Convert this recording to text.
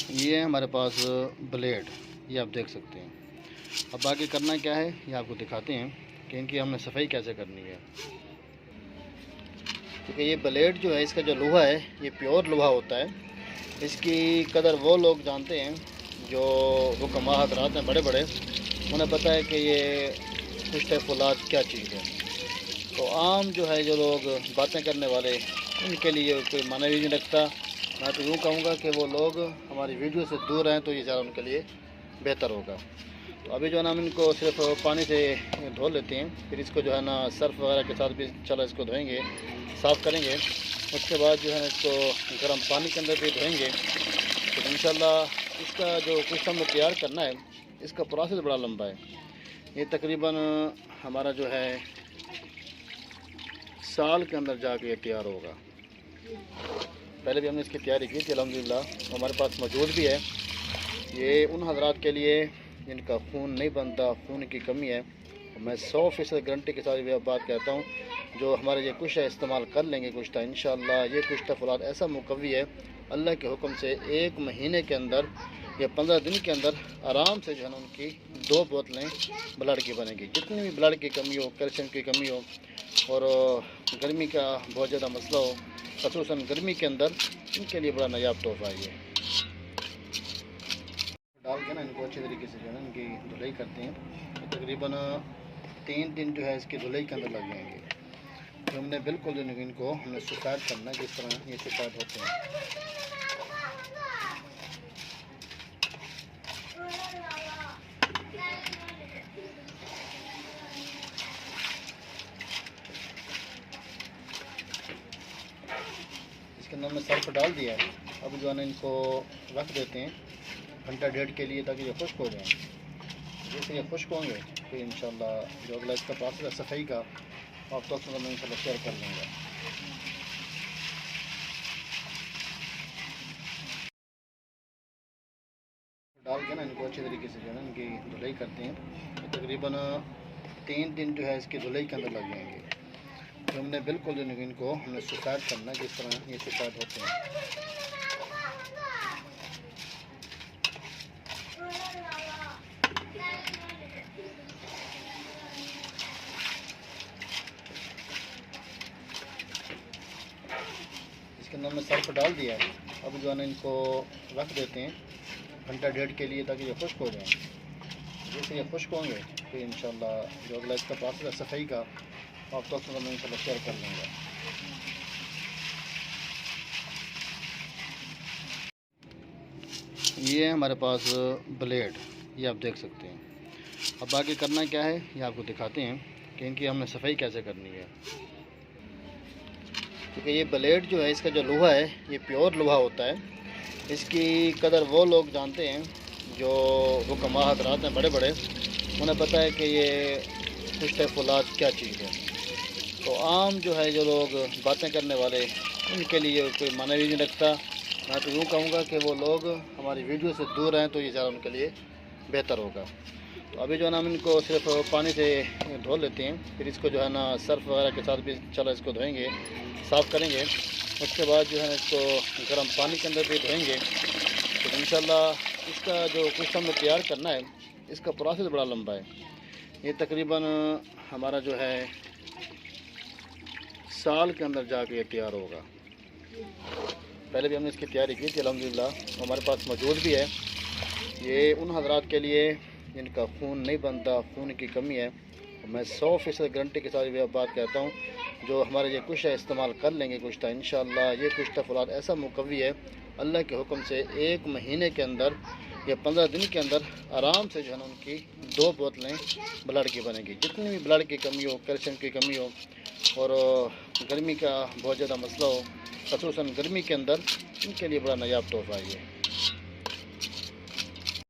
ये है हमारे पास ब्लेड, ये आप देख सकते हैं। अब आगे करना क्या है ये आपको दिखाते हैं कि इनकी हमने सफाई कैसे करनी है। क्योंकि ये ब्लेड जो है, इसका जो लोहा है ये प्योर लोहा होता है। इसकी कदर वो लोग जानते हैं जो हुक्मा हजरात हैं बड़े बड़े, उन्हें पता है कि ये पुश्ते फौलाद क्या चीज़ है। तो आम जो है जो लोग बातें करने वाले, उनके लिए कोई माना भी नहीं रखता। मैं तो यूँ कहूँगा कि वो लोग हमारी वीडियो से दूर रहें तो ये ज़्यादा उनके लिए बेहतर होगा। तो अभी जो है ना हम इनको सिर्फ पानी से धो लेते हैं, फिर इसको जो है ना सर्फ वगैरह के साथ भी चलो इसको धोएंगे, साफ़ करेंगे। उसके बाद जो है ना इसको गर्म पानी के अंदर भी धोएंगे। तो इंशाल्लाह इसका जो कुछ हमने तैयार करना है, इसका प्रोसेस बड़ा लंबा है। ये तकरीबन हमारा जो है साल के अंदर जाके ये तैयार होगा। पहले भी हमने इसकी तैयारी की थी अल्हम्दुलिल्लाह, हमारे पास मौजूद भी है। ये उन हजरात के लिए जिनका खून नहीं बनता, खून की कमी है। मैं 100% गारंटी के साथ ये बात कहता हूँ, जो हमारे ये कुश्ता इस्तेमाल कर लेंगे कुश्ता, इंशाअल्लाह ये कुश्ता फौलाद ऐसा मुकव्वी है, अल्लाह के हुक्म से 1 महीने के अंदर या 15 दिन के अंदर आराम से जो है ना उनकी 2 बोतलें ब्लड की बनेगी। जितनी भी ब्लड की कमी हो, कैल्शियम की कमी हो और गर्मी का बहुत ज़्यादा मसला हो, खसूसन गर्मी के अंदर, इनके लिए बड़ा नायाब तोहफा है ये। डाल के ना इनको अच्छे तरीके से जो है ना इनकी धुलाई करते हैं। तो तकरीबन 3 दिन जो है इसकी धुलाई के अंदर लग जाएंगे। तो हमने बिल्कुल इनको हमने सफ़ेद करना है, जिस तरह ये सफ़ेद होते हैं। इसके अंदर हमने सर्फ डाल दिया है। अब जो है ना इनको रख देते हैं घंटा डेढ़ के लिए, ताकि ये खुश्क हो जाए। जैसे ये खुश्क होंगे तो इंशाल्लाह जो अगला इसका प्रोसेस है सफाई का, आप तो मैं इंशाल्लाह शेयर कर लूँगा। डाल के ना इनको अच्छे तरीके से जो है ना इनकी धुलाई करते हैं। तो तकरीबन 3 दिन जो है इसकी धुलाई के अंदर लग जाएंगे। तो हमने बिल्कुल इनको हमने सफ़ेद करना है, जिस तरह ये सफ़ेद होते हैं। इसके अंदर हमने सर्फ डाल दिया है। अब जो है ना इनको रख देते हैं घंटा डेढ़ के लिए, ताकि ये खुश्क हो जाए। जैसे ये खुश्क होंगे तो इंशाल्लाह जो अगला इसका प्रोसेस है सफाई का, आप तो मैं इंशाल्लाह शेयर कर लूँगा। ये है हमारे पास ब्लेड, ये आप देख सकते हैं। अब आगे करना क्या है ये आपको दिखाते हैं कि इनकी हमने सफाई कैसे करनी है। क्योंकि ये ब्लेड जो है, इसका जो लोहा है ये प्योर लोहा होता है। इसकी कदर वो लोग जानते हैं जो हुक्मा हजरात हैं बड़े बड़े, उन्हें पता है कि ये पुश्ते फौलाद क्या चीज़ है। तो आम जो है जो लोग बातें करने वाले, उनके लिए कोई माना भी नहीं रखता। मैं तो यूँ कहूँगा कि वो लोग हमारी वीडियो से दूर रहें तो ये ज़्यादा उनके लिए बेहतर होगा। तो अभी जो है ना हम इनको सिर्फ पानी से धो लेते हैं, फिर इसको जो है ना सर्फ वगैरह के साथ भी चलो इसको धोएंगे, साफ़ करेंगे। उसके बाद जो है ना इसको गर्म पानी के अंदर भी धोएंगे। तो इंशाल्लाह इसका जो कुछ हमने तैयार करना है, इसका प्रोसेस बड़ा लंबा है। ये तकरीबन हमारा जो है साल के अंदर जाके ये तैयार होगा। पहले भी हमने इसकी तैयारी की थी अल्हम्दुलिल्लाह, हमारे पास मौजूद भी है। ये उन हजरात के लिए जिनका खून नहीं बनता, खून की कमी है। मैं 100% गारंटी के साथ ये बात कहता हूँ, जो हमारे ये कुश्ता इस्तेमाल कर लेंगे कुश्ता, इंशाअल्लाह ये कुश्ता फौलाद ऐसा मुकव्वी है, अल्लाह के हुक्म से 1 महीने के अंदर या 15 दिन के अंदर आराम से जो है ना उनकी 2 बोतलें ब्लड की बनेगी। जितनी भी ब्लड की कमी हो, कैल्शियम की कमी हो और गर्मी का बहुत ज़्यादा मसला हो, खसूसन गर्मी के अंदर, इनके लिए बड़ा नायाब तोहफा है ये।